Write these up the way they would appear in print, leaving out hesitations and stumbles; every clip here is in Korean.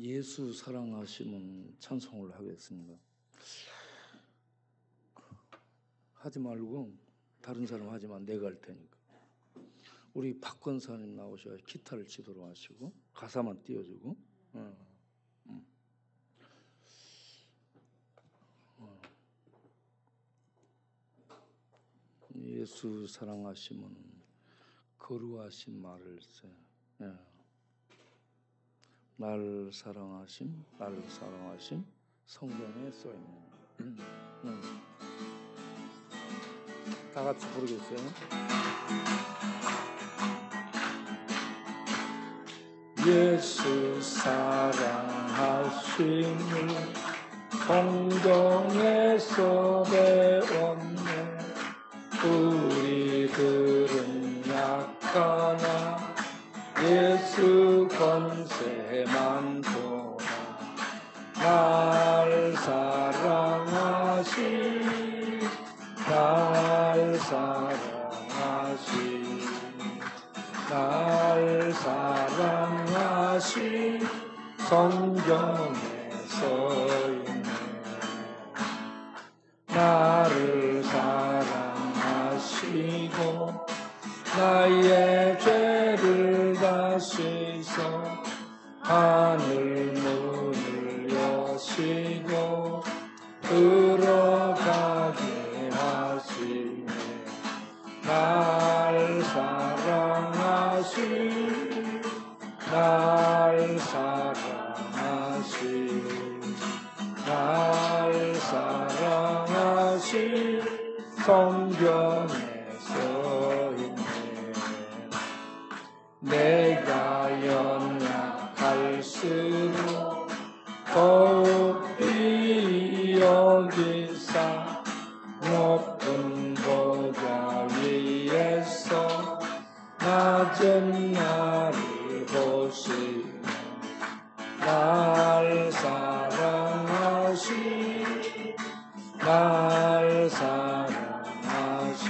예수 사랑하시면 찬송을 하겠습니다. 하지 말고 다른 사람 하지만 내가 할 테니까. 우리 박건사님 나오셔야 기타를 치도록 하시고 가사만 띄워주고. 예수 사랑하시면 거루하신 말을 써. 날 사랑하심, 나를 사랑하심 성경에 써 있는. 다 같이 부르겠어요? 예수 사랑하심을 성경에서 배웠네. 우리들은 약하나 예수 권세만 보라. 날 사랑하시, 날 사랑하시, 날 사랑하시 성경에 써있네. 나를 사랑하시고 나의 죄를 다시서 하늘 문을 여시고 들어가게 하시네. 날 사랑하시, 날 사랑하시, 날 사랑하시 성경에 써있네. 내가 연약할수록 더욱이 여기사 높은 보좌 위에서 낮은 나를 보시네. 날 사랑하시, 날 사랑하시,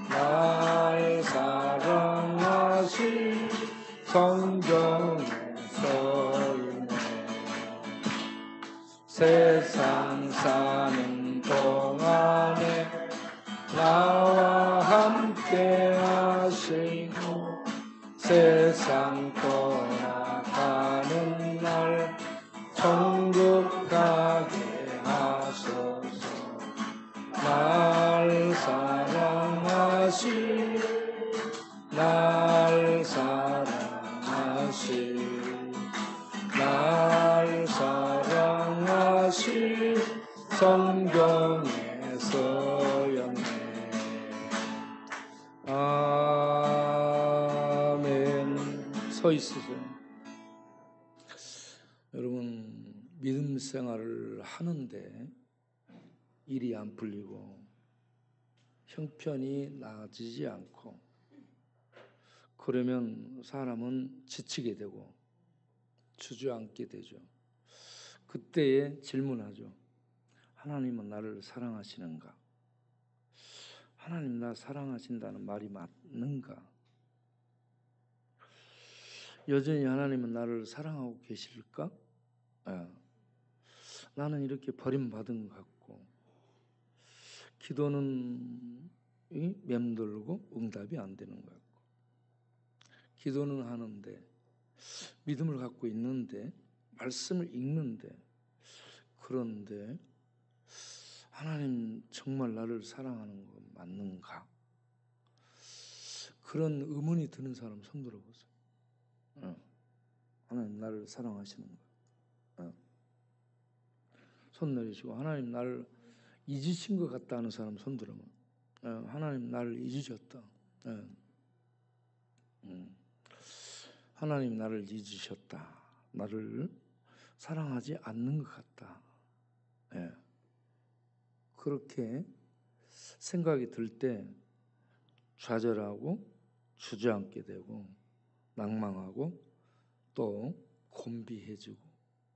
날 사랑하시 성경에 써있네. 세상 사는 동안에 나와 함께 하시고 세상 떠나가는 날 천국 가게 하소서. 날 사랑하시, 날 사랑하시, 날 사랑하시 성경에 써였네. 아멘. 서 있으세요. 여러분, 믿음 생활을 하는데 일이 안 풀리고 형편이 나아지지 않고 그러면 사람은 지치게 되고 주저앉게 되죠. 그때에 질문하죠. 하나님은 나를 사랑하시는가? 하나님 나 사랑하신다는 말이 맞는가? 여전히 하나님은 나를 사랑하고 계실까? 나는 이렇게 버림받은 것 같고 기도는 맴돌고 응답이 안 되는 것 같고 기도는 하는데 믿음을 갖고 있는데 말씀을 읽는데 그런데 하나님 정말 나를 사랑하는 건 맞는가? 그런 의문이 드는 사람 손 들어보세요. 하나님 나를 사랑하시는가? 손 내리시고 하나님 나를 잊으신 것 같다 하는 사람 손 들어보면 하나님 나를 잊으셨다. 하나님 나를 잊으셨다. 나를 사랑하지 않는 것 같다. 그렇게 생각이 들 때 좌절하고 주저앉게 되고 낭망하고 또 곤비해지고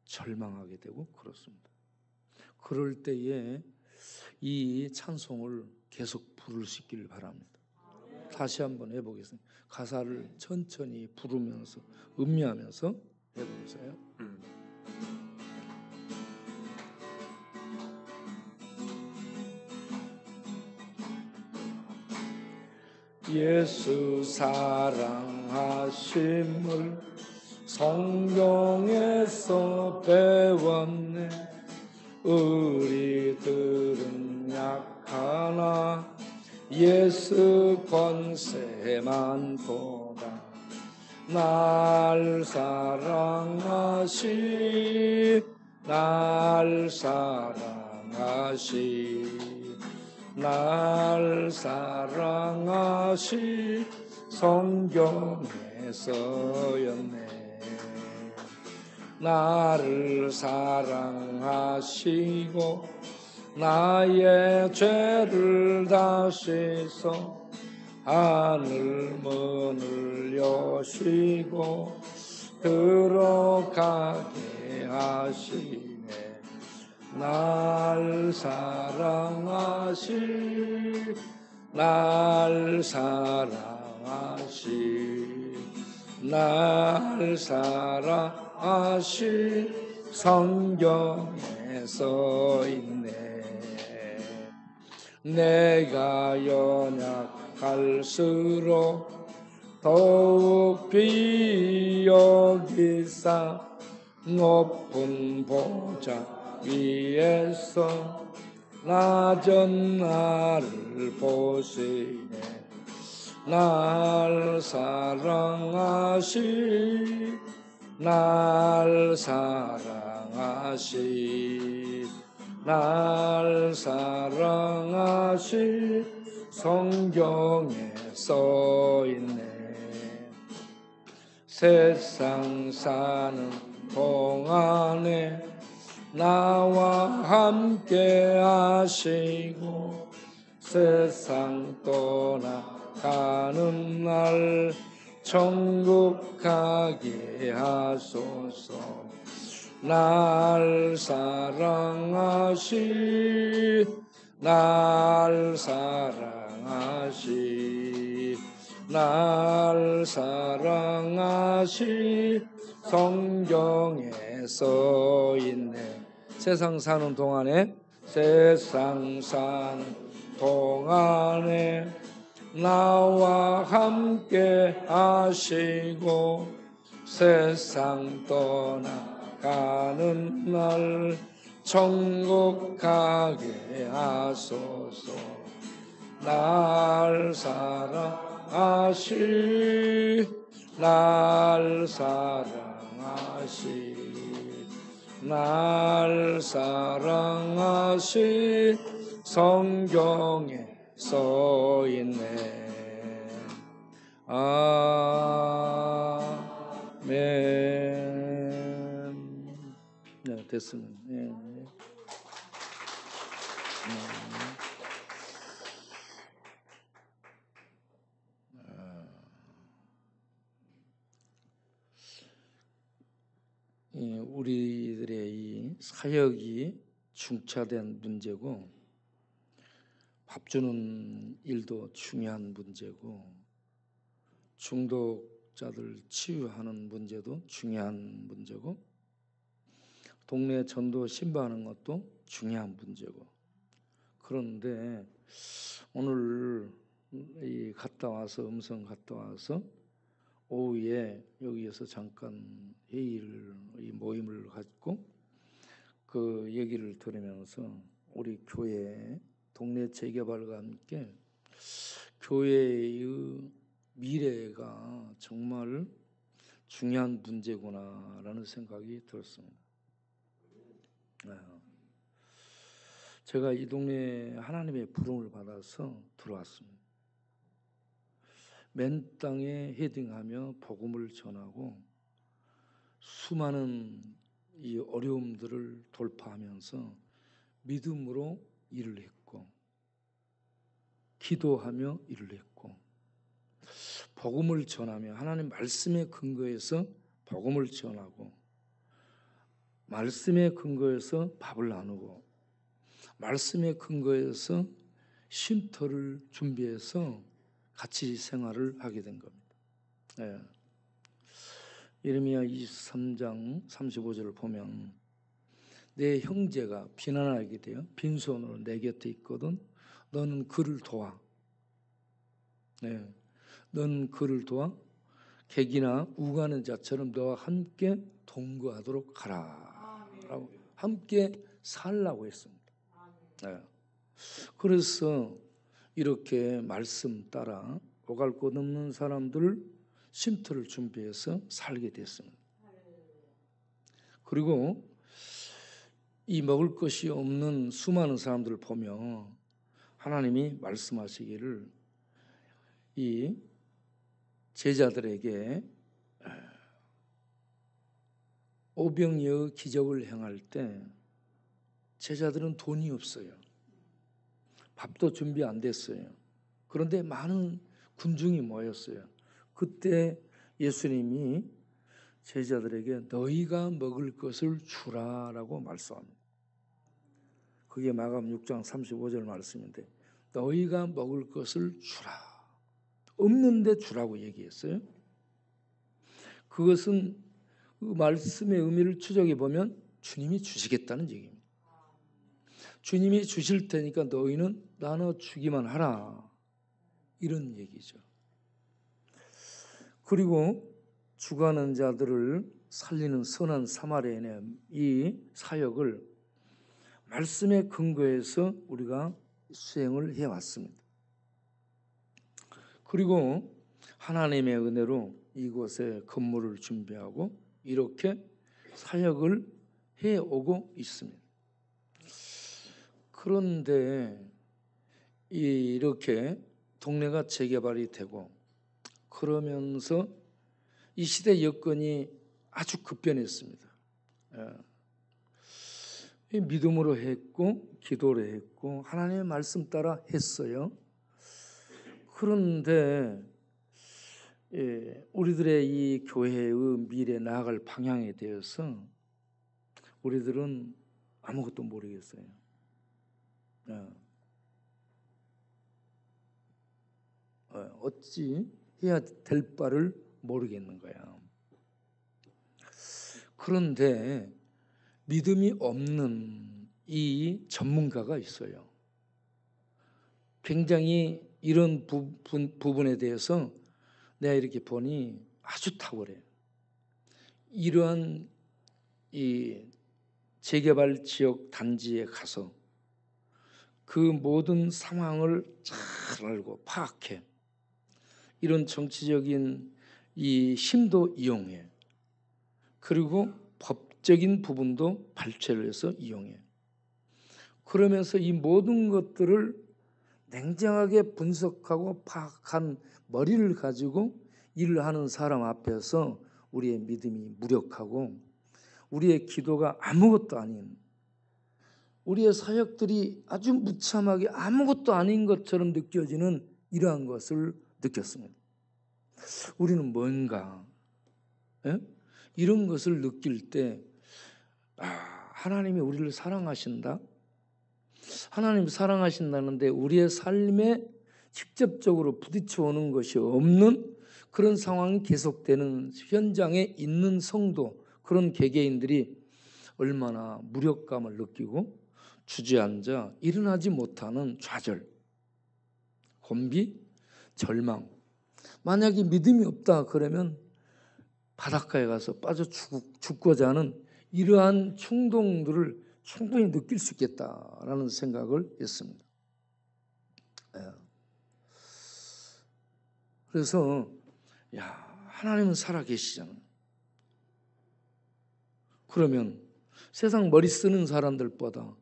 절망하게 되고 그렇습니다. 그럴 때에 이 찬송을 계속 부를 수 있기를 바랍니다. 다시 한번 해보겠습니다. 가사를 천천히 부르면서 음미하면서 해보세요. 예수 사랑하심을 성경에서 배웠네. 우리들은 약하나 예수 권세만 보다. 날 사랑하시 날 사랑하시 성경에 써였네. 나를 사랑하시고 나의 죄를 다 씻어 하늘 문을 여시고 들어가게 하시네. 날 사랑하시 성경에 써있네. 내가 연약할수록 더욱 비여기사 높은 보좌 위에서 낮은 나를 보시네. 날 사랑하시 성경에 써있네. 세상 사는 동안에 나와 함께 하시고 세상 떠나가는 날 천국 가게 하소서. 날 사랑하시 성경에 써있네. 세상 사는 동안에 나와 함께 하시고 세상 떠나가는 날 천국 가게 하소서. 날 사랑하시 성경에 써있네. 아멘. 네, 됐습니다. 네. 우리들의 이 사역이 중차된 문제고 밥 주는 일도 중요한 문제고 중독자들 치유하는 문제도 중요한 문제고 동네 전도 신방하는 것도 중요한 문제고 그런데 오늘 갔다 와서 음성 갔다 와서 오후에 여기에서 잠깐 모임을 갖고 그 얘기를 들으면서 우리 교회 동네 재개발과 함께 교회의 미래가 정말 중요한 문제구나라는 생각이 들었습니다. 제가 이 동네에 하나님의 부름을 받아서 들어왔습니다. 맨 땅에 헤딩하며 복음을 전하고 수많은 이 어려움들을 돌파하면서 믿음으로 일을 했고 기도하며 일을 했고 복음을 전하며 하나님 말씀에 근거해서 복음을 전하고 말씀에 근거해서 밥을 나누고 말씀에 근거해서 쉼터를 준비해서 같이 생활을 하게 된 겁니다. 예레미야 23장 35절을 보면 내 형제가 비난하게 돼요. 빈손으로 내 곁에 있거든. 너는 그를 도와. 네, 너는 그를 도와 객이나 우가는 자처럼 너와 함께 동거하도록 하라. 라고 함께 살라고 했습니다. 네. 그래서 이렇게 말씀 따라 오갈 곳 없는 사람들 쉼터를 준비해서 살게 됐습니다. 그리고 이 먹을 것이 없는 수많은 사람들을 보며 하나님이 말씀하시기를 이 제자들에게 오병이어 기적을 행할 때 제자들은 돈이 없어요. 밥도 준비 안 됐어요. 그런데 많은 군중이 모였어요. 그때 예수님이 제자들에게 너희가 먹을 것을 주라라고 말씀합니다. 그게 마가복음 6장 35절 말씀인데 너희가 먹을 것을 주라. 없는데 주라고 얘기했어요. 그것은 그 말씀의 의미를 추적해 보면 주님이 주시겠다는 얘기입니다. 주님이 주실 테니까 너희는 나눠주기만 하라. 이런 얘기죠. 그리고 죽어가는 자들을 살리는 선한 사마리아인의 이 사역을 말씀에 근거해서 우리가 수행을 해왔습니다. 그리고 하나님의 은혜로 이곳에 건물을 준비하고 이렇게 사역을 해오고 있습니다. 그런데 이렇게 동네가 재개발이 되고 그러면서 이 시대 여건이 아주 급변했습니다. 믿음으로 했고 기도로 했고 하나님의 말씀 따라 했어요. 그런데 우리들의 이 교회의 미래 나아갈 방향에 대해서 우리들은 아무것도 모르겠어요. 어찌 해야 될 바를 모르겠는 거야. 그런데 믿음이 없는 이 전문가가 있어요. 굉장히 이런 부분에 대해서 내가 이렇게 보니 아주 탁월해요. 이러한 이 재개발 지역 단지에 가서 그 모든 상황을 잘 알고 파악해. 이런 정치적인 이 힘도 이용해. 그리고 법적인 부분도 발췌를 해서 이용해. 그러면서 이 모든 것들을 냉정하게 분석하고 파악한 머리를 가지고 일을 하는 사람 앞에서 우리의 믿음이 무력하고 우리의 기도가 아무것도 아닌, 우리의 사역들이 아주 무참하게 아무것도 아닌 것처럼 느껴지는 이러한 것을 느꼈습니다. 우리는 뭔가 이런 것을 느낄 때 하나님이 우리를 사랑하신다. 하나님 사랑하신다는데 우리의 삶에 직접적으로 부딪혀오는 것이 없는 그런 상황이 계속되는 현장에 있는 성도, 그런 개개인들이 얼마나 무력감을 느끼고 주저앉아 일어나지 못하는 좌절, 곤비, 절망. 만약에 믿음이 없다 그러면 바닷가에 가서 빠져 죽고자 하는 이러한 충동들을 충분히 느낄 수 있겠다라는 생각을 했습니다. 그래서 하나님은 살아계시잖아요. 그러면 세상 머리 쓰는 사람들보다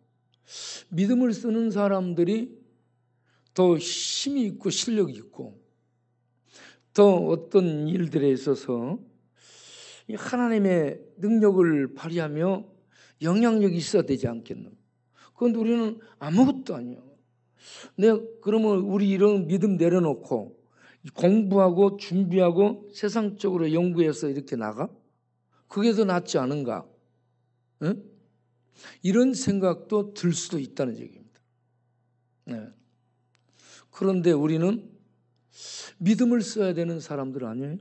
믿음을 쓰는 사람들이 더 힘이 있고 실력이 있고 더 어떤 일들에 있어서 하나님의 능력을 발휘하며 영향력이 있어야 되지 않겠나. 그런데 우리는 아무것도 아니에요. 그러면 우리 이런 믿음 내려놓고 공부하고 준비하고 세상적으로 연구해서 이렇게 나가? 그게 더 낫지 않은가? 이런 생각도 들 수도 있다는 얘기입니다. 그런데 우리는 믿음을 써야 되는 사람들 아니에요?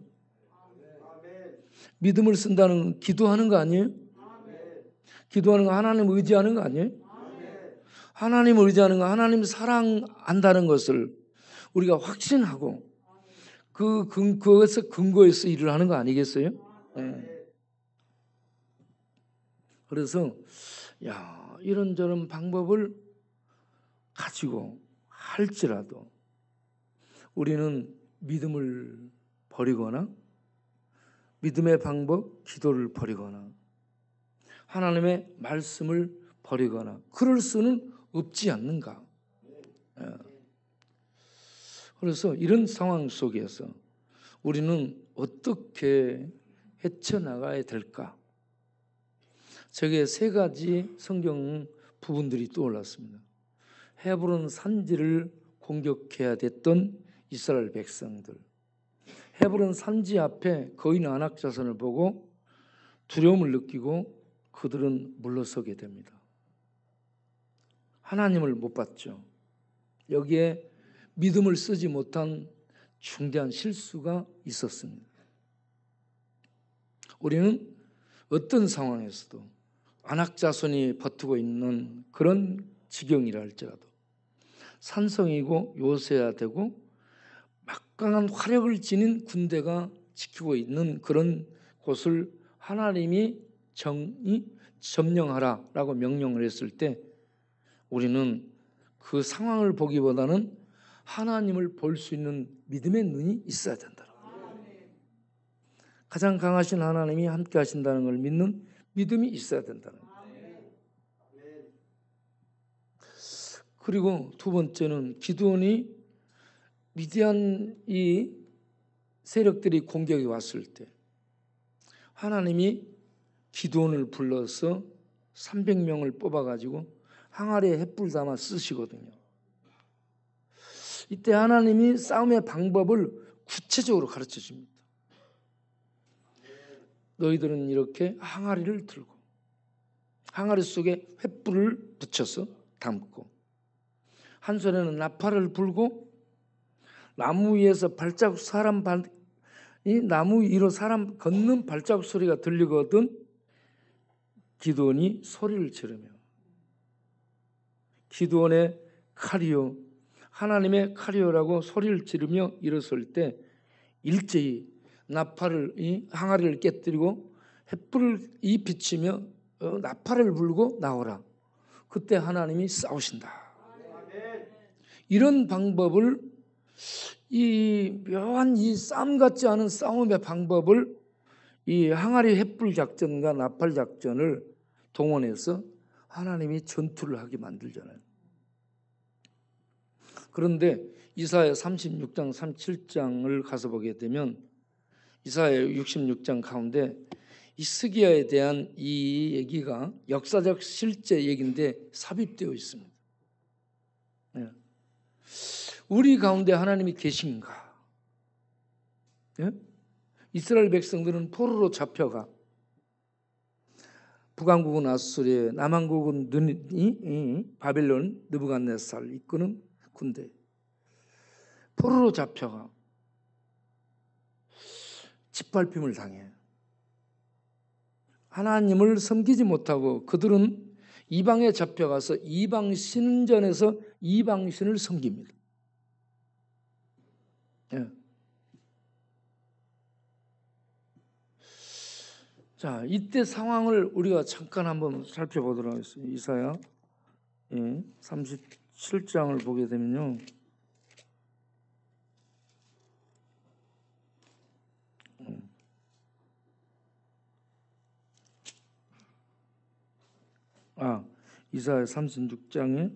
믿음을 쓴다는 건 기도하는 거 아니에요? 기도하는 거 하나님을 의지하는 거 아니에요? 하나님을 의지하는 거 하나님을 사랑한다는 것을 우리가 확신하고 그것에 근거해서 일을 하는 거 아니겠어요? 네. 그래서 이런저런 방법을 가지고 할지라도 우리는 믿음을 버리거나 믿음의 방법, 기도를 버리거나 하나님의 말씀을 버리거나 그럴 수는 없지 않는가. 그래서 이런 상황 속에서 우리는 어떻게 헤쳐나가야 될까? 저게 세 가지 성경 부분들이 떠올랐습니다. 헤브론 산지를 공격해야 됐던 이스라엘 백성들, 헤브론 산지 앞에 거인 안악 자손을 보고 두려움을 느끼고 그들은 물러서게 됩니다. 하나님을 못 봤죠. 여기에 믿음을 쓰지 못한 중대한 실수가 있었습니다. 우리는 어떤 상황에서도 안악 자손이 버티고 있는 그런 지경이라 할지라도 산성이고 요새야 되고 막강한 화력을 지닌 군대가 지키고 있는 그런 곳을 하나님이 점령하라라고 명령을 했을 때 우리는 그 상황을 보기보다는 하나님을 볼 수 있는 믿음의 눈이 있어야 된다. 가장 강하신 하나님이 함께 하신다는 걸 믿는 믿음이 있어야 된다는 거예요. 그리고 두 번째는 기드온이 미디안 이 세력들이 공격이 왔을 때 하나님이 기드온을 불러서 300명을 뽑아가지고 항아리에 횃불 담아 쓰시거든요. 이때 하나님이 싸움의 방법을 구체적으로 가르쳐 줍니다. 너희들은 이렇게 항아리를 들고 항아리 속에 횃불을 붙여서 담고 한 손에는 나팔을 불고 나무 위에서 발자국 이 나무 위로 사람 걷는 발자국 소리가 들리거든 기드온이 소리를 지르며 기드온의 칼이요 하나님의 칼이요라고 소리를 지르며 일어설 때 일제히 나팔을 이 항아리를 깨뜨리고 횃불을 비치며 나팔을 불고 나오라. 그때 하나님이 싸우신다. 이런 방법을 이 묘한 이 싸움 같지 않은 싸움의 방법을 이 항아리 횃불 작전과 나팔 작전을 동원해서 하나님이 전투를 하게 만들잖아요. 그런데 이사야 36장 37장을 가서 보게 되면 이사야 66장 가운데 히스기야에 대한 이 얘기가 역사적 실제 얘기인데 삽입되어 있습니다. 네. 우리 가운데 하나님이 계신가? 네? 이스라엘 백성들은 포로로 잡혀가 북왕국은 아수르, 남왕국은 바벨론 느부갓네살 이끄는 군대 포로로 잡혀가 짓밟힘을 당해. 하나님을 섬기지 못하고 그들은 이방에 잡혀가서 이방 신전에서 이방신을 섬깁니다. 예. 자, 이때 상황을 우리가 잠깐 한번 살펴보도록 하겠습니다. 이사야 37장을 보게 되면요. 이사야 36장에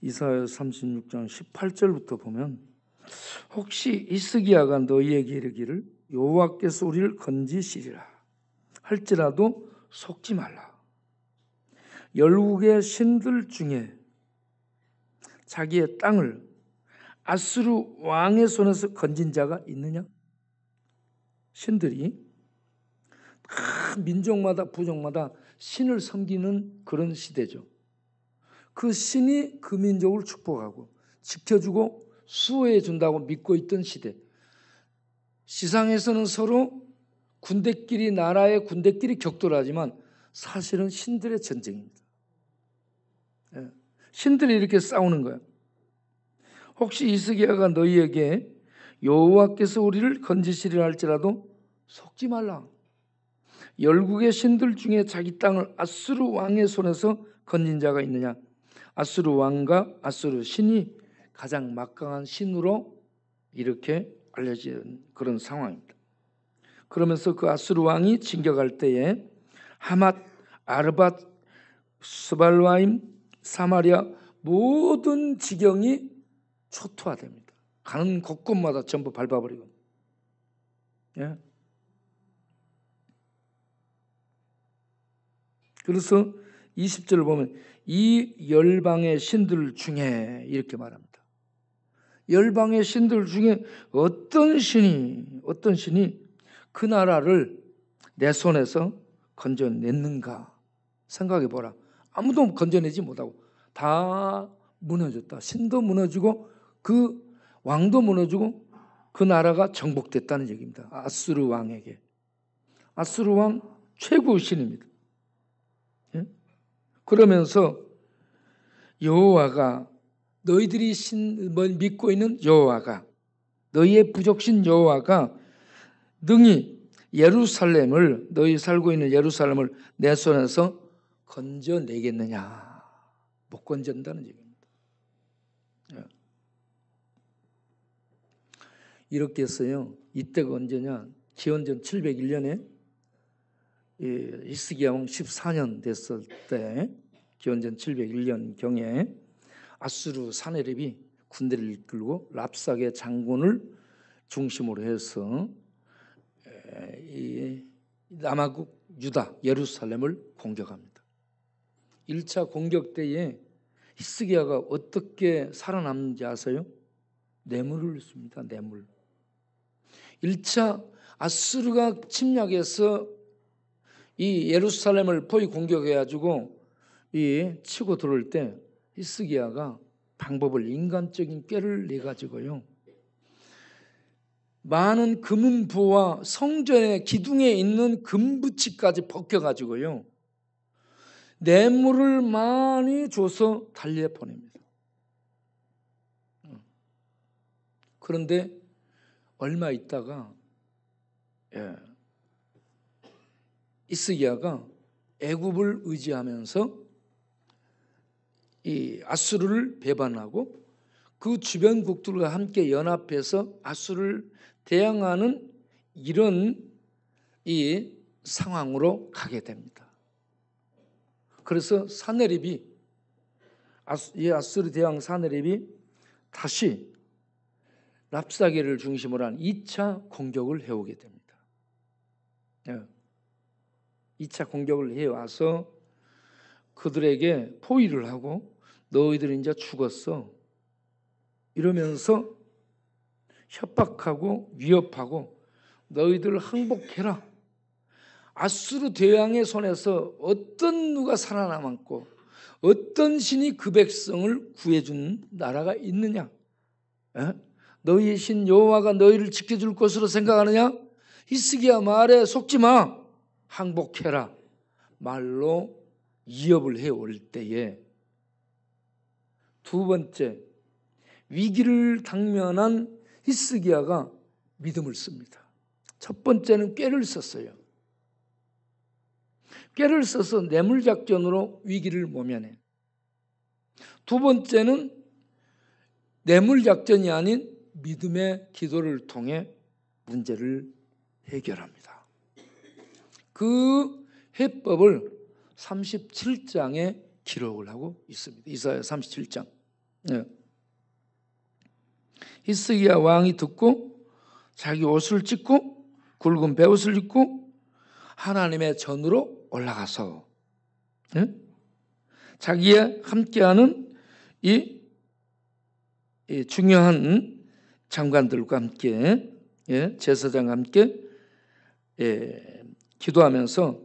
이사야 36장 18절부터 보면 혹시 히스기야가 너희에게 이르기를 여호와께서 우리를 건지시리라 할지라도 속지 말라. 열국의 신들 중에 자기의 땅을 아수르 왕의 손에서 건진 자가 있느냐? 신들이 민족마다 부족마다 신을 섬기는 그런 시대죠. 그 신이 그 민족을 축복하고 지켜주고 수호해 준다고 믿고 있던 시대. 시상에서는 서로 군대끼리, 나라의 군대끼리 격돌하지만 사실은 신들의 전쟁입니다. 신들이 이렇게 싸우는 거예요. 혹시 히스기야가 너희에게 여호와께서 우리를 건지시리라 할지라도 속지 말라. 열국의 신들 중에 자기 땅을 아수르 왕의 손에서 건진 자가 있느냐? 아수르 왕과 아수르 신이 가장 막강한 신으로 이렇게 알려진 그런 상황입니다. 그러면서 그 아수르 왕이 진격할 때에 하맛, 아르밧, 스발와임, 사마리아 모든 지경이 초토화됩니다. 가는 곳곳마다 전부 밟아버리고. 예? 그래서 20절을 보면 이 열방의 신들 중에 이렇게 말합니다. 열방의 신들 중에 어떤 신이 그 나라를 내 손에서 건져냈는가 생각해 보라. 아무도 건져내지 못하고 다 무너졌다. 신도 무너지고 그 왕도 무너지고 그 나라가 정복됐다는 얘기입니다. 아수르 왕에게. 아수르 왕 최고의 신입니다. 예? 그러면서 여호와가 너희들이 믿고 있는 여호와가 너희의 부족신 여호와가 능히 예루살렘을 너희 살고 있는 예루살렘을 내 손에서 건져내겠느냐? 못 건진다는 얘기입니다. 이렇게 했어요. 이때가 언제냐? 기원전 701년에 히스기야 왕 14년 됐을 때 기원전 701년 경에 아수르 사네립이 군대를 이끌고 랍삭의 장군을 중심으로 해서 이 남아국 유다 예루살렘을 공격합니다. 1차 공격 때에 히스기야가 어떻게 살아남는지 아세요? 뇌물을 씁니다. 뇌물. 1차 아수르가 침략해서 이 예루살렘을 포위 공격해가지고 이 치고 들어올 때 히스기야가 방법을 인간적인 꾀를 내 가지고요. 많은 금은보와 성전의 기둥에 있는 금붙이까지 벗겨가지고요. 뇌물을 많이 줘서 달려 보냅니다. 그런데 얼마 있다가 히스기야가 애굽을 의지하면서 이 아수르를 배반하고 그 주변국들과 함께 연합해서 아수르를 대항하는 이런 이 상황으로 가게 됩니다. 그래서 사네립이 이 아수르 대왕 사네립이 다시 랍사게를 중심으로 한 2차 공격을 해오게 됩니다. 2차 공격을 해와서 그들에게 포위를 하고 너희들은 이제 죽었어 이러면서 협박하고 위협하고 너희들 항복해라. 아수르 대왕의 손에서 어떤 누가 살아남았고 어떤 신이 그 백성을 구해준 나라가 있느냐? 너희의 신 여호와가 너희를 지켜줄 것으로 생각하느냐? 히스기야 말에 속지 마. 항복해라. 말로 위협을 해올 때에 두 번째 위기를 당면한 히스기야가 믿음을 씁니다. 첫 번째는 꾀를 썼어요. 꾀를 써서 뇌물작전으로 위기를 모면해. 두 번째는 뇌물작전이 아닌 믿음의 기도를 통해 문제를 해결합니다. 그 해법을 37장에 기록을 하고 있습니다. 이사야 37장. 히스기야 왕이 듣고 자기 옷을 찢고 굵은 베옷을 입고 하나님의 전으로 올라가서 자기와 함께하는 이 중요한 장관들과 함께 제사장과 함께 기도하면서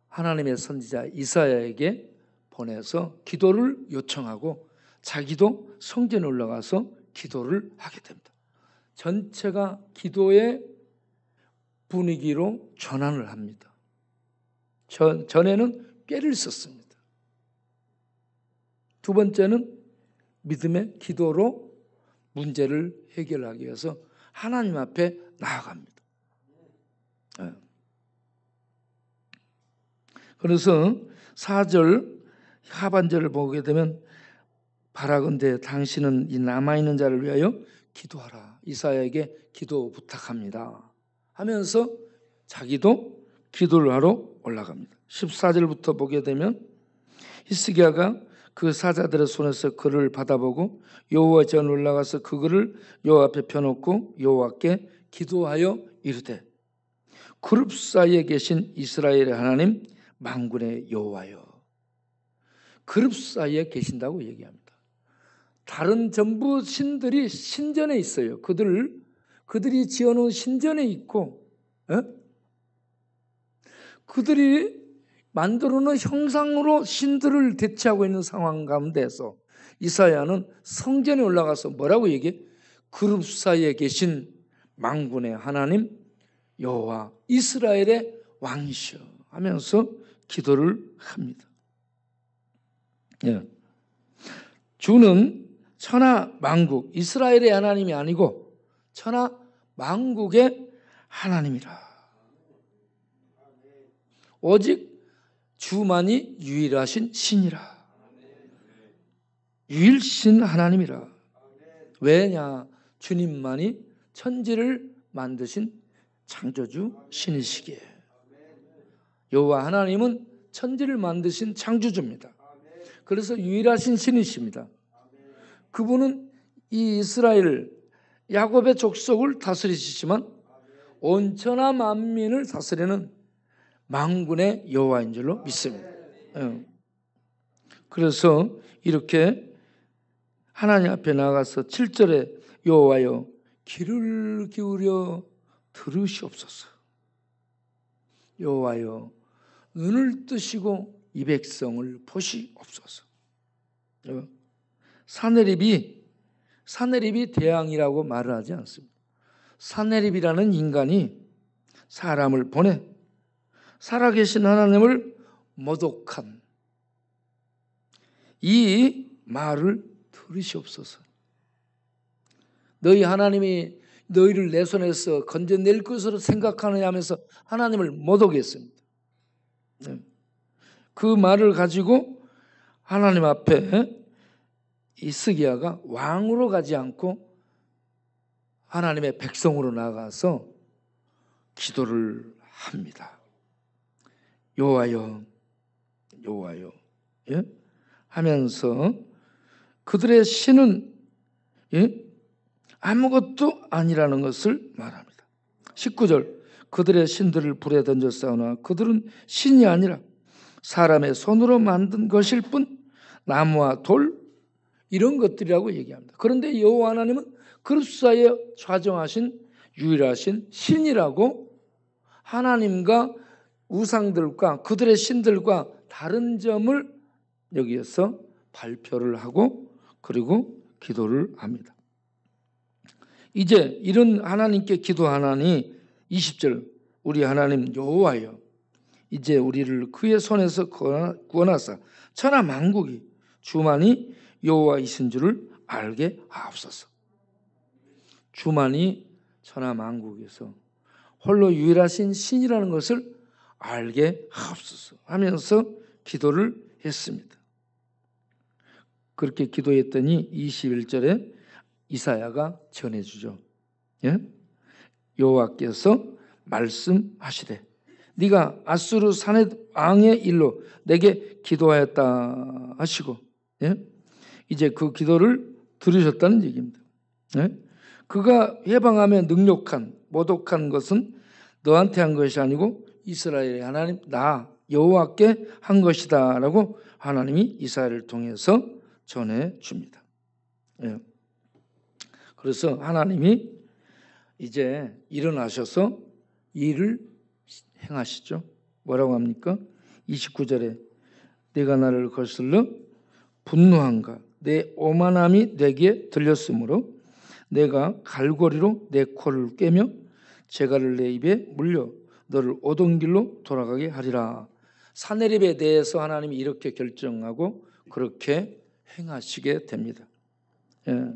하나님의 선지자 이사야에게 보내서 기도를 요청하고 자기도 성전에 올라가서 기도를 하게 됩니다. 전체가 기도의 분위기로 전환을 합니다. 전에는 꾀를 썼습니다. 두 번째는 믿음의 기도로 문제를 해결하기 위해서 하나님 앞에 나아갑니다. 그래서 4절 하반절을 보게 되면 바라건대 당신은 이 남아있는 자를 위하여 기도하라. 이사야에게 기도 부탁합니다 하면서 자기도 기도를 하러 올라갑니다. 14절부터 보게 되면 히스기야가 그 사자들의 손에서 글을 받아보고 여호와 전 올라가서 그 글을 여호와 앞에 펴놓고 여호와께 기도하여 이르되 그룹 사이에 계신 이스라엘의 하나님 만군의 여호와여. 그룹 사이에 계신다고 얘기합니다. 다른 전부 신들이 신전에 있어요. 그들이 지어놓은 신전에 있고, 그들이 만들어놓은 형상으로 신들을 대체하고 있는 상황 가운데서 이사야는 성전에 올라가서 뭐라고 얘기해? 그룹 사이에 계신 만군의 하나님 여호와 이스라엘의 왕이시여 하면서 기도를 합니다. 주는 천하 만국 이스라엘의 하나님이 아니고 천하 만국의 하나님이라. 오직 주만이 유일하신 신이라. 유일신 하나님이라. 왜냐? 주님만이 천지를 만드신 창조주 신이시기에. 여호와 하나님은 천지를 만드신 창조주입니다. 그래서 유일하신 신이십니다. 그분은 이 이스라엘 야곱의 족속을 다스리시지만 온 천하 만민을 다스리는 만군의 여호와인 줄로 믿습니다. 그래서 이렇게 하나님 앞에 나가서 7절에 여호와여 귀를 기울여 들으시옵소서. 여호와여 눈을 뜨시고 이 백성을 보시옵소서. 사네립이 대왕이라고 말을 하지 않습니다. 사네립이라는 인간이 사람을 보내 살아계신 하나님을 모독한 이 말을 들으시옵소서. 너희 하나님이 너희를 내 손에서 건져낼 것으로 생각하느냐 하면서 하나님을 모독했습니다. 그 말을 가지고 하나님 앞에 히스기야가 왕으로 가지 않고 하나님의 백성으로 나가서 기도를 합니다. 여호와여 여호와여 하면서 그들의 신은 아무것도 아니라는 것을 말합니다. 19절 그들의 신들을 불에 던져 싸우나 그들은 신이 아니라 사람의 손으로 만든 것일 뿐 나무와 돌 이런 것들이라고 얘기합니다. 그런데 여호와 하나님은 그룹 사이에 좌정하신 유일하신 신이라고 하나님과 우상들과 그들의 신들과 다른 점을 여기에서 발표를 하고 그리고 기도를 합니다. 이제 이런 하나님께 기도하나니 20절 우리 하나님 여호와여 이제 우리를 그의 손에서 구원하사 천하 만국이 주만이 여호와이신 줄을 알게 하옵소서. 주만이 천하 만국에서 홀로 유일하신 신이라는 것을 알게 하옵소서 하면서 기도를 했습니다. 그렇게 기도했더니 21절에 이사야가 전해주죠. 여호와께서 말씀하시되 네가 아수르 산의 왕의 일로 내게 기도하였다 하시고 이제 그 기도를 들으셨다는 얘기입니다. 그가 해방하며 능력한 모독한 것은 너한테 한 것이 아니고 이스라엘의 하나님 나 여호와께 한 것이다 라고 하나님이 이사야를 통해서 전해줍니다. 그래서 하나님이 이제 일어나셔서 일을 행하시죠. 뭐라고 합니까? 29절에 내가 나를 거슬러 분노한가 내 오만함이 내게 들렸으므로 내가 갈고리로 내 코를 꿰며 재갈을 내 입에 물려 너를 오던 길로 돌아가게 하리라. 사내립에 대해서 하나님이 이렇게 결정하고 그렇게 행하시게 됩니다. 예.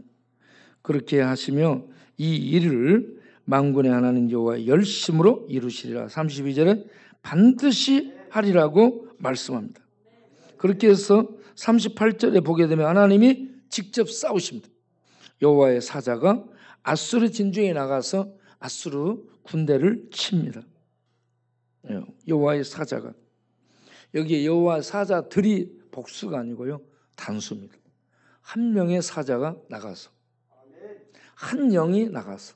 그렇게 하시며 이 일을 만군의 하나님 여호와 열심으로 이루시리라. 32절에 반드시 하리라고 말씀합니다. 그렇게 해서 38절에 보게 되면 하나님이 직접 싸우십니다. 여호와의 사자가 아수르 진주에 나가서 아수르 군대를 칩니다. 여호와의 사자가, 여기 여호와 사자들이 복수가 아니고요, 단수입니다. 한 명의 사자가 나가서, 한 영이 나가서,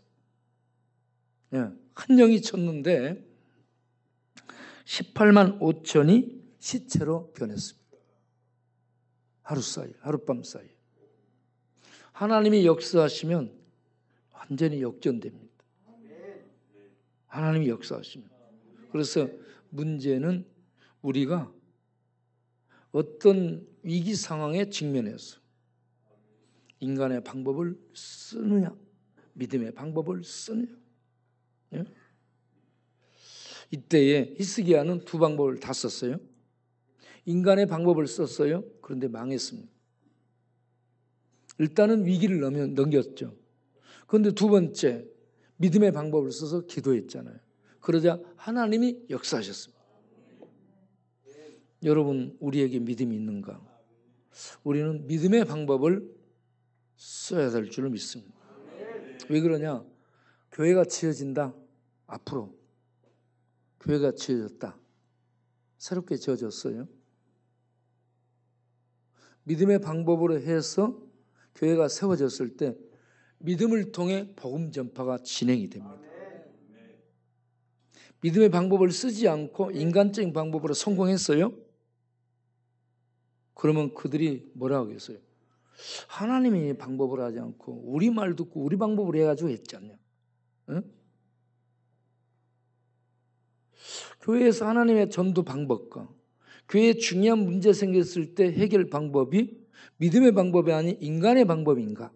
한 영이 쳤는데 18만 5천이 시체로 변했습니다. 하루 사이, 하룻밤 사이. 하나님이 역사하시면 완전히 역전됩니다. 하나님이 역사하시면. 그래서 문제는 우리가 어떤 위기 상황에 직면해서 인간의 방법을 쓰느냐, 믿음의 방법을 쓰느냐. 예? 이때에 히스기야는 두 방법을 다 썼어요. 인간의 방법을 썼어요. 그런데 망했습니다. 일단은 위기를 넘겼죠. 그런데 두 번째, 믿음의 방법을 써서 기도했잖아요. 그러자 하나님이 역사하셨습니다. 여러분, 우리에게 믿음이 있는가? 우리는 믿음의 방법을 써야 될 줄을 믿습니다. 왜 그러냐? 교회가 지어진다. 앞으로 교회가 지어졌다. 새롭게 지어졌어요. 믿음의 방법으로 해서 교회가 세워졌을 때 믿음을 통해 복음 전파가 진행이 됩니다. 믿음의 방법을 쓰지 않고 인간적인 방법으로 성공했어요? 그러면 그들이 뭐라 하겠어요? 하나님이 방법을 하지 않고 우리 말 듣고 우리 방법으로 해가지고 했지 않냐? 응? 교회에서 하나님의 전도 방법과 교회에 중요한 문제 생겼을 때 해결 방법이 믿음의 방법이 아닌 인간의 방법인가?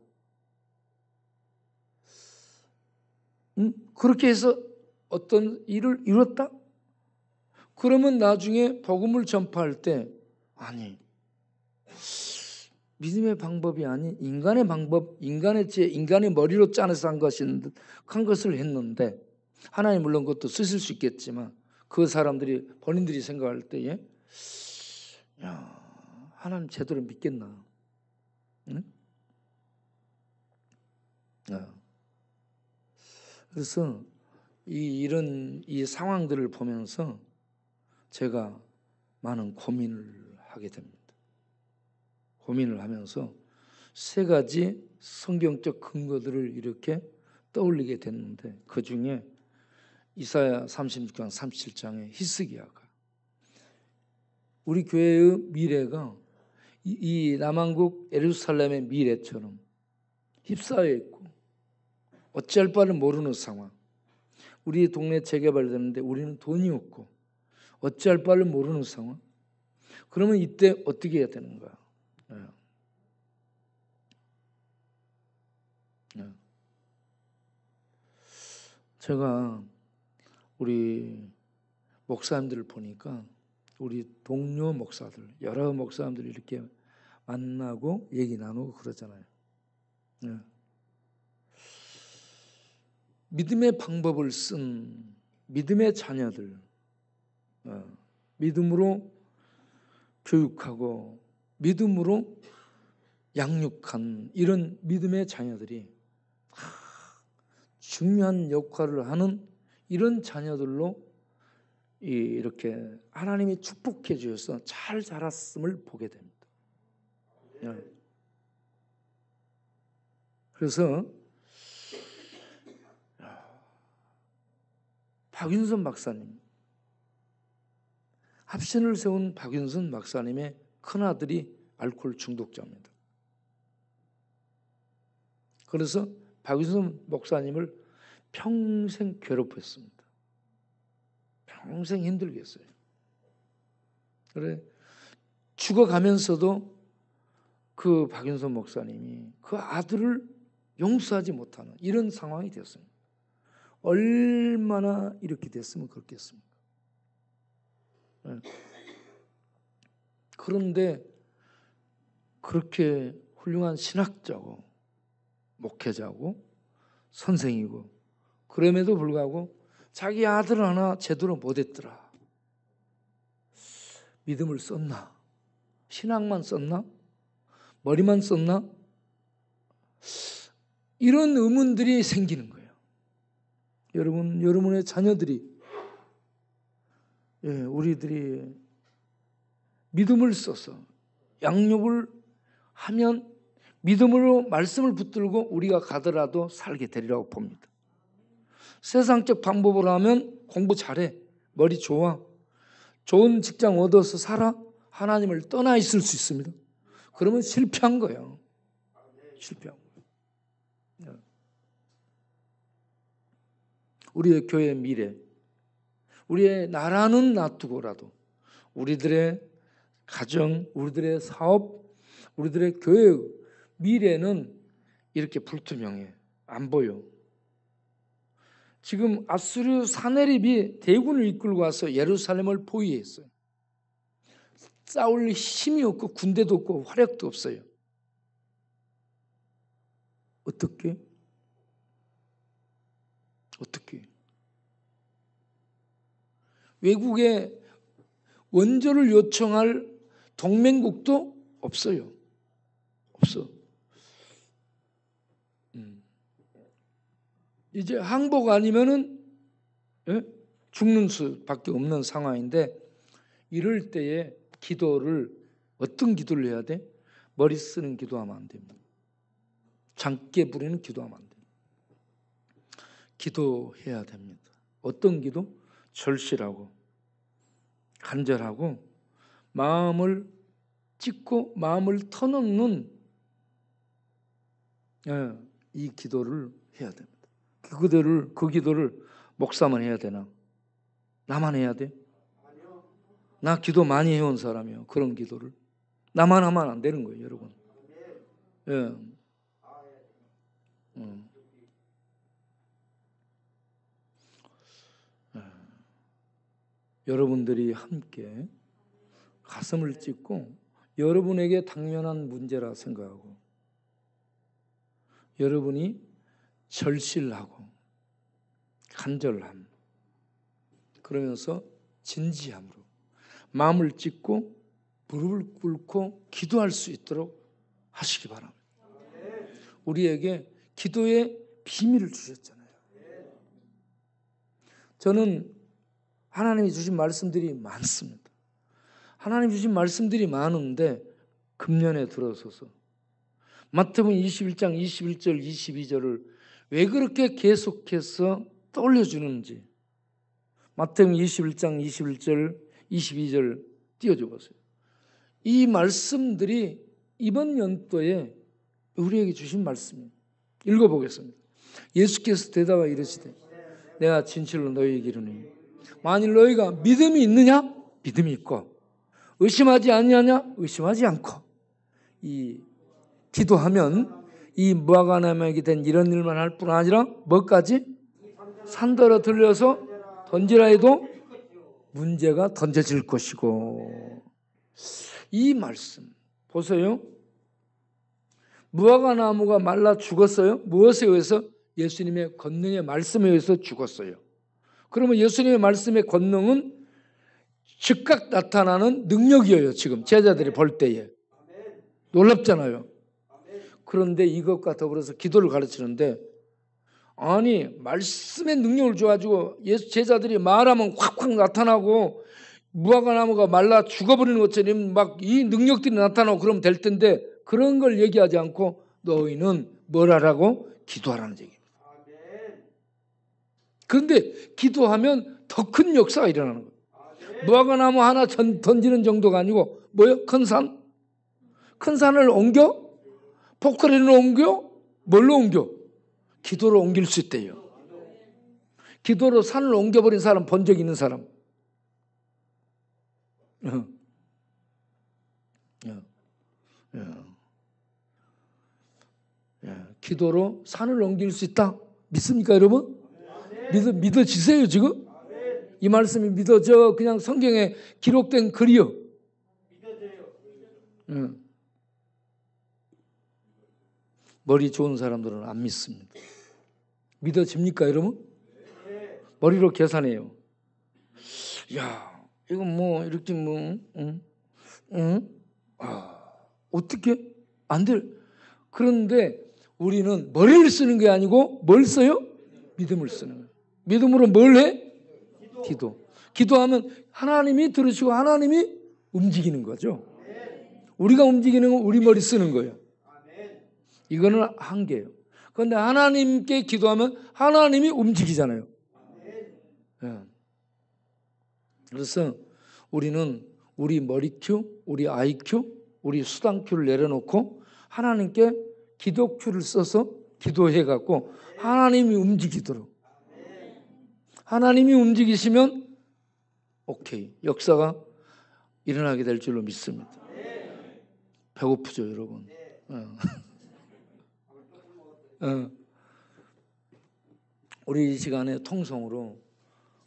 그렇게 해서 어떤 일을 이뤘다? 그러면 나중에 복음을 전파할 때 아니, 믿음의 방법이 아닌 인간의 방법, 인간의 지혜, 인간의 머리로 짜내서 한 것을 했는데, 하나님 물론 그것도 쓰실 수 있겠지만 그 사람들이, 본인들이 생각할 때에 야, 하나님 제대로 믿겠나? 응? 그래서 이런 상황들을 보면서 제가 많은 고민을 하게 됩니다. 고민을 하면서 세 가지 성경적 근거들을 이렇게 떠올리게 됐는데, 그 중에 이사야 36장 37장의 히스기야가 우리 교회의 미래가 이 남한국 예루살렘의 미래처럼 휩싸여 있고 어찌할 바를 모르는 상황. 우리 동네 재개발되는데 우리는 돈이 없고 어찌할 바를 모르는 상황. 그러면 이때 어떻게 해야 되는가? 제가 우리 목사님들을 보니까 우리 동료 목사들, 여러 목사님들이 이렇게 만나고 얘기 나누고 그러잖아요. 믿음의 방법을 쓴 믿음의 자녀들, 믿음으로 교육하고 믿음으로 양육한 이런 믿음의 자녀들이 중요한 역할을 하는 이런 자녀들로 이렇게 하나님이 축복해 주셔서 잘 자랐음을 보게 됩니다. 그래서 박윤선 박사님, 합신을 세운 박윤선 박사님의 큰아들이 알코올 중독자입니다. 그래서 박윤선 목사님을 평생 괴롭혔습니다. 평생 힘들게 했어요. 그래, 죽어가면서도 그 박윤선 목사님이 그 아들을 용서하지 못하는 이런 상황이 되었습니다. 얼마나 이렇게 됐으면 그렇겠습니까? 그런데 그렇게 훌륭한 신학자고 목회자고 선생이고 그럼에도 불구하고 자기 아들 하나 제대로 못했더라. 믿음을 썼나? 신앙만 썼나? 머리만 썼나? 이런 의문들이 생기는 거예요. 여러분의 자녀들이 우리들이 믿음을 써서 양육을 하면 믿음으로 말씀을 붙들고 우리가 가더라도 살게 되리라고 봅니다. 세상적 방법으로 하면 공부 잘해, 머리 좋아, 좋은 직장 얻어서 살아, 하나님을 떠나 있을 수 있습니다. 그러면 실패한 거예요. 실패한 거예요. 우리의 교회의 미래, 우리의 나라는 놔두고라도 우리들의 가정, 우리들의 사업, 우리들의 교회의 미래는 이렇게 불투명해. 안 보여. 지금 아수르 사네립이 대군을 이끌고 와서 예루살렘을 포위했어요. 싸울 힘이 없고 군대도 없고 화력도 없어요. 어떻게? 외국에 원조를 요청할 동맹국도 없어요. 없어. 이제 항복 아니면은 죽는 수밖에 없는 상황인데 이럴 때에 기도를 어떤 기도를 해야 돼? 머리 쓰는 기도하면 안 됩니다. 장깨 부리는 기도하면 안 됩니다. 기도해야 됩니다. 어떤 기도? 절실하고 간절하고 마음을 찢고 마음을 터놓는 이 기도를 해야 됩니다. 그 기도를 목사만 해야 되나? 나만 해야 돼? 나 기도 많이 해온 사람이에요. 그런 기도를 나만 하면 안 되는 거예요, 여러분. 여러분들이 함께 가슴을 찢고 여러분에게 당면한 문제라 생각하고 여러분이 절실하고 간절함 그러면서 진지함으로 마음을 찢고 무릎을 꿇고 기도할 수 있도록 하시기 바랍니다. 우리에게 기도의 비밀을 주셨잖아요. 저는 하나님이 주신 말씀들이 많습니다. 하나님 주신 말씀들이 많은데 금년에 들어서서 마태복음 21장 21절 22절을 왜 그렇게 계속해서 떠올려주는지 마태복음 21장 21절 22절 띄워줘 보세요. 이 말씀들이 이번 연도에 우리에게 주신 말씀입니다. 읽어보겠습니다. 예수께서 대답하여 이르시되 내가 진실로 너희에게 이르노니 만일 너희가 믿음이 있느냐? 믿음이 있고 의심하지 아니하냐? 의심하지 않고 이 기도하면 이 무화과나무에게 된 이런 일만 할 뿐 아니라 뭐까지? 산더러 들려서 던지라 해도 문제가 던져질 것이고 이 말씀 보세요. 무화과나무가 말라 죽었어요. 무엇에 의해서? 예수님의 권능의 말씀에 의해서 죽었어요. 그러면 예수님의 말씀의 권능은 즉각 나타나는 능력이에요. 지금 제자들이 볼 때에 놀랍잖아요. 그런데 이것과 더불어서 기도를 가르치는데 아니 말씀의 능력을 줘가지고 예수 제자들이 말하면 확확 나타나고 무화과나무가 말라 죽어버리는 것처럼 막 이 능력들이 나타나고 그러면 될 텐데 그런 걸 얘기하지 않고 너희는 뭘 하라고? 기도하라는 얘기입니다. 그런데 기도하면 더 큰 역사가 일어나는 거예요. 무화과나무 하나 던지는 정도가 아니고 뭐요? 큰 산? 큰 산을 옮겨? 포크레인을 옮겨? 뭘로 옮겨? 기도로 옮길 수 있대요. 기도로 산을 옮겨버린 사람 본 적 있는 사람? 기도로 산을 옮길 수 있다. 믿습니까, 여러분? 믿어지세요, 지금? 이 말씀이 믿어져. 그냥 성경에 기록된 글이요. 머리 좋은 사람들은 안 믿습니다. 믿어집니까, 여러분? 머리로 계산해요. 야, 이건 뭐 이렇게 어떻게 안 돼? 그런데 우리는 머리를 쓰는 게 아니고 뭘 써요? 믿음을 쓰는 거예요. 믿음으로 뭘 해? 기도하면 하나님이 들으시고 하나님이 움직이는 거죠. 우리가 움직이는 건 우리 머리 쓰는 거예요. 이거는 한계예요. 그런데 하나님께 기도하면 하나님이 움직이잖아요. 그래서 우리는 우리 머리큐, 우리 IQ, 우리 수단큐를 내려놓고 하나님께 기도큐를 써서 기도해갖고 하나님이 움직이도록. 하나님이 움직이시면 오케이, 역사가 일어나게 될 줄로 믿습니다. 배고프죠, 여러분? 우리 이 시간에 통성으로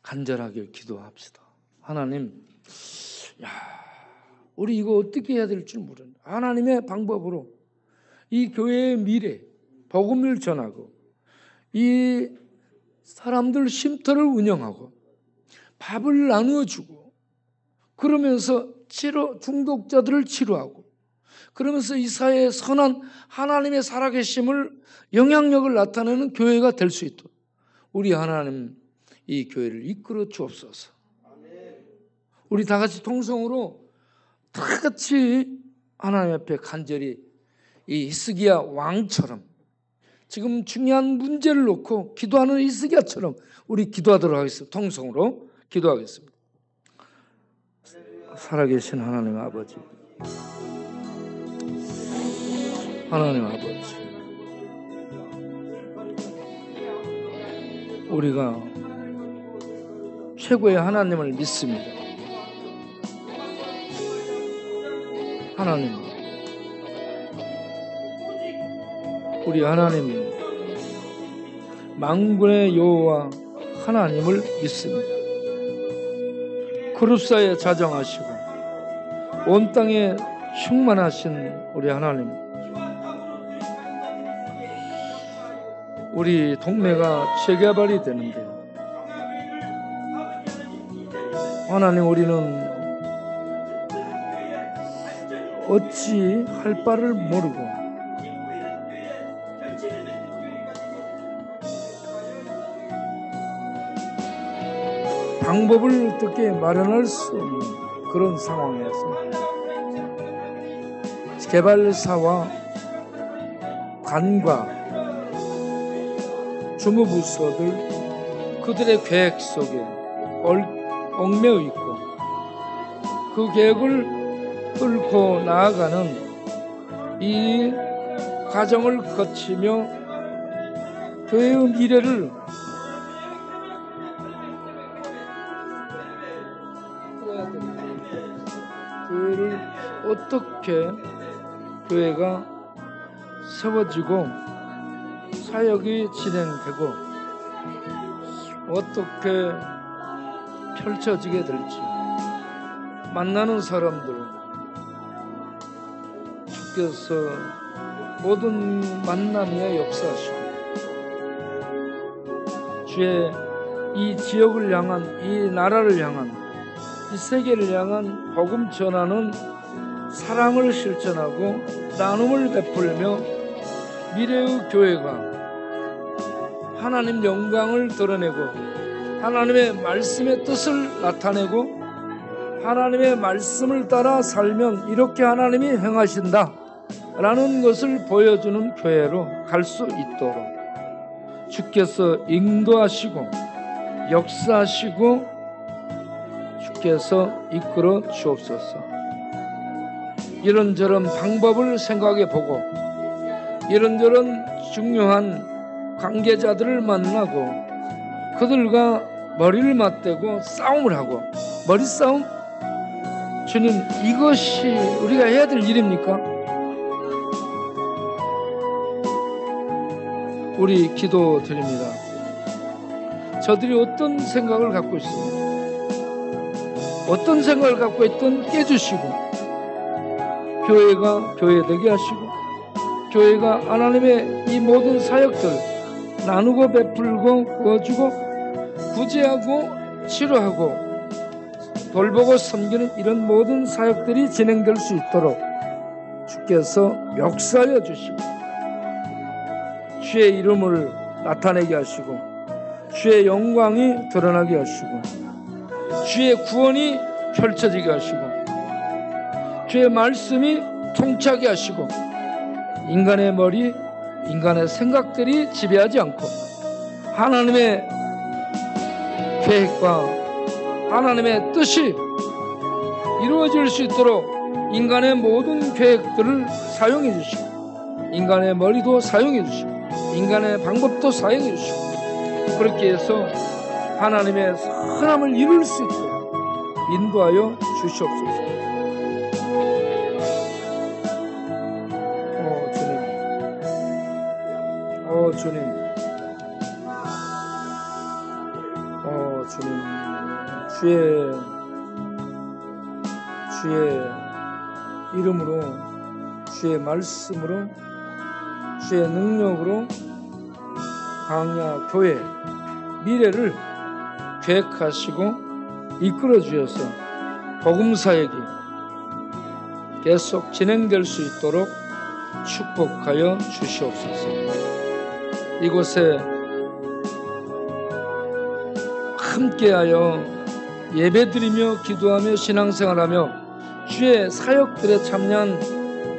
간절하게 기도합시다. 하나님, 우리 이거 어떻게 해야 될 줄 모르는 하나님의 방법으로 이 교회의 미래, 복음을 전하고 이 사람들 쉼터를 운영하고 밥을 나누어주고 그러면서 중독자들을 치료하고 그러면서 이 사회에 선한 하나님의 살아계심을 영향력을 나타내는 교회가 될 수 있도록 우리 하나님 이 교회를 이끌어 주옵소서. 우리 다 같이 통성으로 다 같이 하나님 앞에 간절히 이 히스기야 왕처럼 지금 중요한 문제를 놓고 기도하는 히스기야처럼 우리 기도하도록 하겠습니다. 통성으로 기도하겠습니다. 살아계신 하나님 아버지, 하나님 아버지, 우리가 최고의 하나님을 믿습니다. 하나님, 우리 하나님 만군의 여호와 하나님을 믿습니다. 그룹사에 자정하시고 온 땅에 충만하신 우리 하나님, 우리 동네가 재개발이 되는데 하나님, 우리는 어찌 할 바를 모르고 방법을 어떻게 마련할 수 없는 그런 상황이었습니다. 개발사와 관과 주무부서들 그들의 계획 속에 얽매여 있고 그 계획을 뚫고 나아가는 이 과정을 거치며 교회의 미래를 교회를 어떻게 교회가 세워지고 사역이 진행되고 어떻게 펼쳐지게 될지 만나는 사람들 주께서 모든 만남에 역사하시고 주의 이 지역을 향한 이 나라를 향한 이 세계를 향한 복음 전하는 사랑을 실천하고 나눔을 베풀며 미래의 교회가 하나님 영광을 드러내고 하나님의 말씀의 뜻을 나타내고 하나님의 말씀을 따라 살면 이렇게 하나님이 행하신다 라는 것을 보여주는 교회로 갈 수 있도록 주께서 인도하시고 역사하시고 주께서 이끌어 주옵소서. 이런저런 방법을 생각해 보고 이런저런 중요한 관계자들을 만나고 그들과 머리를 맞대고 싸움을 하고 머리 싸움? 주님, 이것이 우리가 해야 될 일입니까? 우리 기도 드립니다. 저들이 어떤 생각을 갖고 있습니까? 어떤 생각을 갖고 있든 깨주시고, 교회가 교회되게 하시고, 교회가 하나님의 이 모든 사역들 나누고 베풀고 구워주고 구제하고 치료하고 돌보고 섬기는 이런 모든 사역들이 진행될 수 있도록 주께서 역사하여 주시고, 주의 이름을 나타내게 하시고, 주의 영광이 드러나게 하시고, 주의 구원이 펼쳐지게 하시고, 주의 말씀이 통치하게 하시고, 인간의 머리, 인간의 생각들이 지배하지 않고 하나님의 계획과 하나님의 뜻이 이루어질 수 있도록 인간의 모든 계획들을 사용해 주시고, 인간의 머리도 사용해 주시고, 인간의 방법도 사용해 주시고, 그렇게 해서 하나님의 선함을 이룰 수 있도록 인도하여 주시옵소서. 주님, 주님, 주의 이름으로, 주의 말씀으로, 주의 능력으로 광야 교회 미래를 계획하시고 이끌어 주셔서 복음 사역이 계속 진행될 수 있도록 축복하여 주시옵소서. 이곳에 함께하여 예배드리며 기도하며 신앙생활하며 주의 사역들에 참여한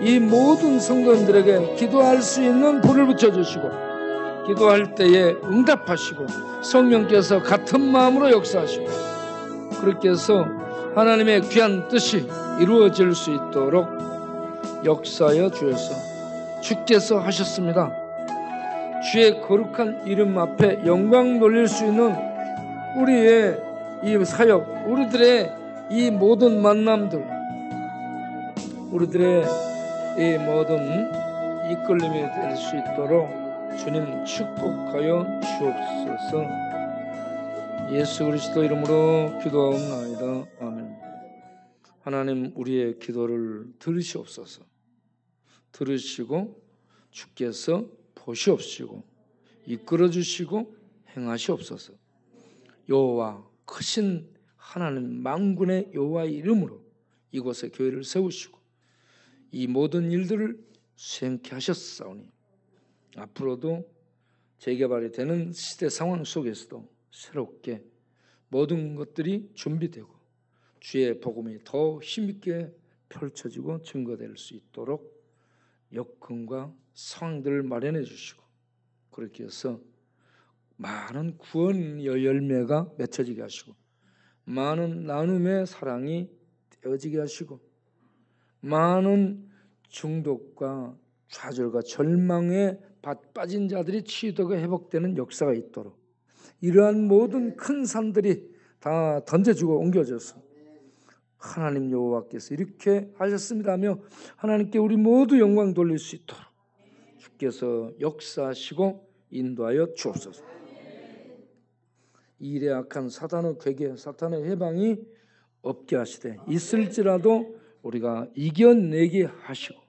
이 모든 성도님들에게 기도할 수 있는 불을 붙여주시고, 기도할 때에 응답하시고 성령께서 같은 마음으로 역사하시고, 그렇게 해서 하나님의 귀한 뜻이 이루어질 수 있도록 역사하여 주셔서 주께서 하셨습니다. 주의 거룩한 이름 앞에 영광 돌릴 수 있는 우리의 이 사역, 우리들의 이 모든 만남들, 우리들의 이 모든 이끌림이 될 수 있도록 주님 축복하여 주옵소서. 예수 그리스도 이름으로 기도하옵나이다. 아멘. 하나님, 우리의 기도를 들으시옵소서. 들으시고 주께서 보시옵시고 이끌어 주시고 행하시옵소서. 여호와, 크신 하나님 만군의 여호와의 이름으로 이곳에 교회를 세우시고 이 모든 일들을 수행케 하셨사오니 앞으로도 재개발이 되는 시대 상황 속에서도 새롭게 모든 것들이 준비되고 주의 복음이 더 힘있게 펼쳐지고 증거될 수 있도록 여건과 상황들을 마련해 주시고, 그렇게 해서 많은 구원 열매가 맺혀지게 하시고, 많은 나눔의 사랑이 떼어지게 하시고, 많은 중독과 좌절과 절망에 빠진 자들이 치유되고 회복되는 역사가 있도록 이러한 모든 큰 산들이 다 던져주고 옮겨져서 하나님 여호와께서 이렇게 하셨습니다며 하나님께 우리 모두 영광 돌릴 수 있도록 주께서 역사하시고 인도하여 주옵소서. 이 일에 악한 사단의 괴계, 사탄의 해방이 없게 하시되 있을지라도 우리가 이겨내게 하시고,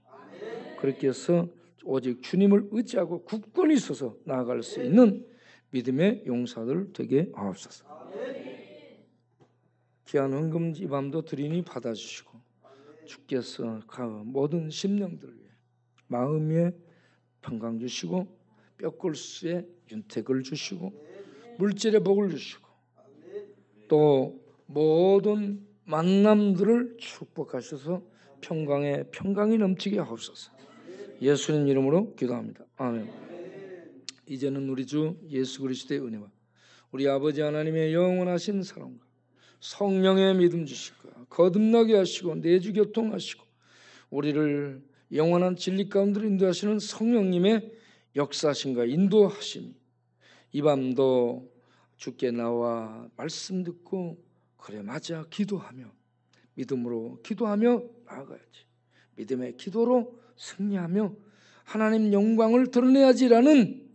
그렇게 해서 오직 주님을 의지하고 굳건히 서서 나아갈 수 있는 믿음의 용사들 되게 하옵소서. 귀한 헌금 이 밤도 드리니 받아주시고 주께서 모든 심령들을 위해 마음에 평강 주시고 뼈골수에 윤택을 주시고 물질의 복을 주시고 또 모든 만남들을 축복하셔서 평강이 넘치게 하옵소서. 예수님 이름으로 기도합니다. 아멘. 이제는 우리 주 예수 그리스도의 은혜와 우리 아버지 하나님의 영원하신 사랑과 성령의 믿음 주시고 거듭나게 하시고 내주 교통하시고 우리를 영원한 진리 가운데로 인도하시는 성령님의 역사하심과 인도하심이 이 밤도 주께 나와 말씀 듣고 그래 맞아 기도하며 믿음으로 기도하며 나아가야지, 믿음의 기도로 승리하며 하나님 영광을 드러내야지라는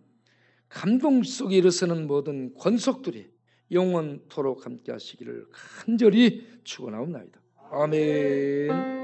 감동 속에 일어서는 모든 권속들이 영원토록 함께 하시기를 간절히 축원하옵나이다. 아멘.